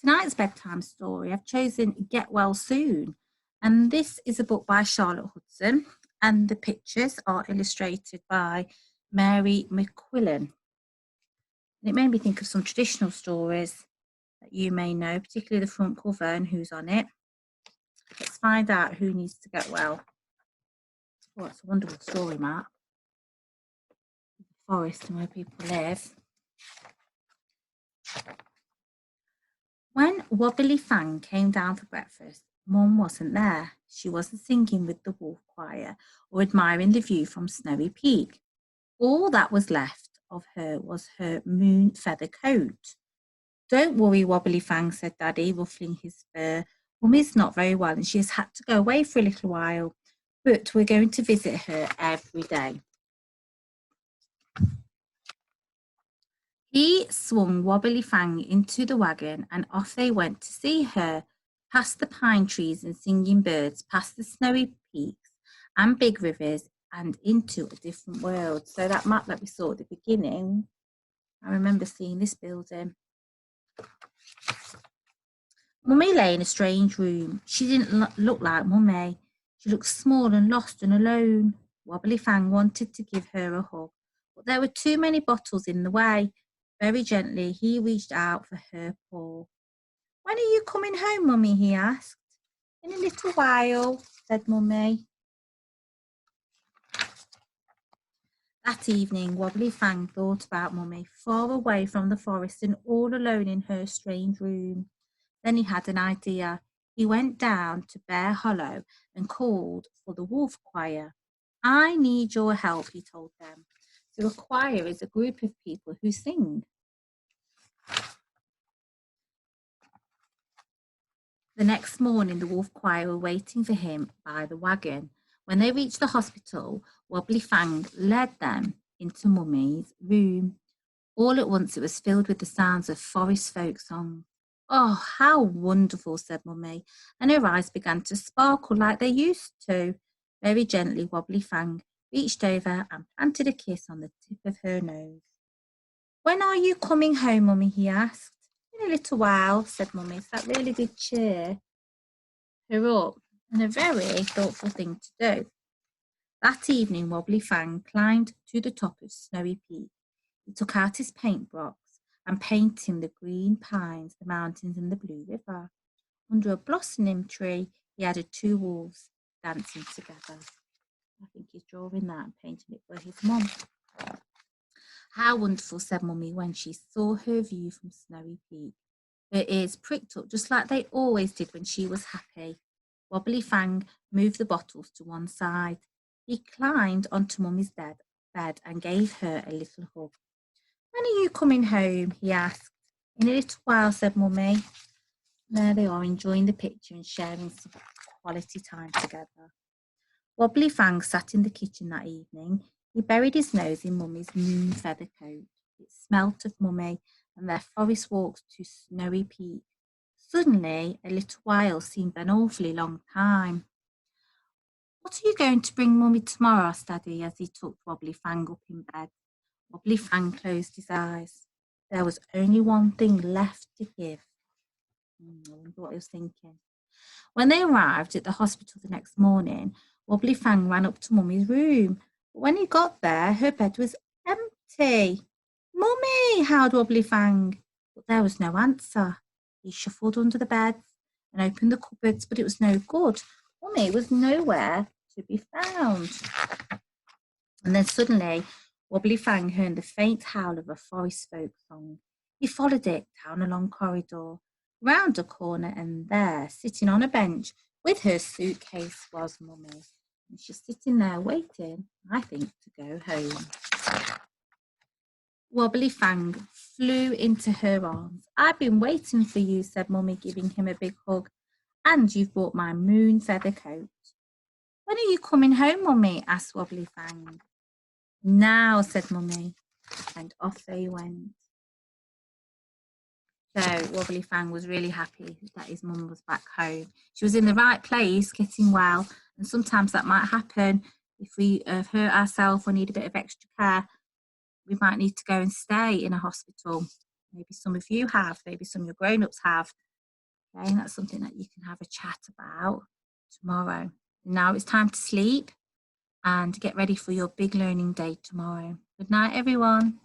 Tonight's bedtime story, I've chosen Get Well Soon. And this is a book by Charlotte Hudson, and the pictures are illustrated by Mary McQuillan. And it made me think of some traditional stories that you may know, particularly the front cover and who's on it. Let's find out who needs to get well. Oh, it's a wonderful story, Matt. The forest and where people live. When Wobbly Fang came down for breakfast, Mum wasn't there. She wasn't singing with the wolf choir or admiring the view from Snowy Peak. All that was left of her was her moon feather coat. Don't worry, Wobbly Fang, said Daddy, ruffling his fur. Mum is not very well and she has had to go away for a little while, but we're going to visit her every day. He swung Wobbly Fang into the wagon and off they went to see her, past the pine trees and singing birds, past the snowy peaks and big rivers and into a different world. So that map that we saw at the beginning, I remember seeing this building. Mummy lay in a strange room. She didn't look like Mummy. She looked small and lost and alone. Wobbly Fang wanted to give her a hug, but there were too many bottles in the way. Very gently, he reached out for her paw. When are you coming home, Mummy? He asked. In a little while, said Mummy. That evening, Wobbly Fang thought about Mummy, far away from the forest and all alone in her strange room. Then he had an idea. He went down to Bear Hollow and called for the wolf choir. I need your help, he told them. So a choir is a group of people who sing. The next morning, the wolf choir were waiting for him by the wagon. When they reached the hospital, Wobbly Fang led them into Mummy's room. All at once, it was filled with the sounds of forest folk songs. Oh, how wonderful, said Mummy, and her eyes began to sparkle like they used to. Very gently, Wobbly Fang reached over and planted a kiss on the tip of her nose. When are you coming home, Mummy? He asked. In a little while, said Mummy. So that really did cheer her up, and a very thoughtful thing to do. That evening, Wobbly Fang climbed to the top of Snowy Peak. He took out his paintbox and painted the green pines, the mountains, and the blue river. Under a blossoming tree, he added two wolves dancing together. I think he's drawing that and painting it for his mum. How wonderful, said Mummy when she saw her view from Snowy Peak. Her ears pricked up just like they always did when she was happy. Wobbly Fang moved the bottles to one side. He climbed onto Mummy's bed and gave her a little hug. When are you coming home? He asked. In a little while, said Mummy. There they are, enjoying the picture and sharing some quality time together. Wobbly Fang sat in the kitchen that evening. He buried his nose in Mummy's moon feather coat. It smelt of Mummy and their forest walks to Snowy Peak. Suddenly, a little while seemed an awfully long time. What are you going to bring Mummy tomorrow? Asked Daddy as he tucked Wobbly Fang up in bed. Wobbly Fang closed his eyes. There was only one thing left to give. I wonder what he was thinking. When they arrived at the hospital the next morning, Wobbly Fang ran up to Mummy's room. But when he got there, her bed was empty. Mummy, howled Wobbly Fang. But there was no answer. He shuffled under the beds and opened the cupboards, but it was no good. Mummy was nowhere to be found. And then suddenly, Wobbly Fang heard the faint howl of a forest folk song. He followed it down a long corridor, round a corner, and there, sitting on a bench with her suitcase, was Mummy. And she's sitting there waiting, I think, to go home. Wobbly Fang flew into her arms. I've been waiting for you, said Mummy, giving him a big hug. And you've brought my moon feather coat. When are you coming home, Mummy? Asked Wobbly Fang. Now, said Mummy, and off they went. So Wobbly Fang was really happy that his mum was back home. She was in the right place, getting well, and sometimes that might happen if we hurt ourselves or need a bit of extra care. We might need to go and stay in a hospital. Maybe some of you have, maybe some of your grown-ups have. Okay, and that's something that you can have a chat about tomorrow. Now it's time to sleep and get ready for your big learning day tomorrow. Good night, everyone.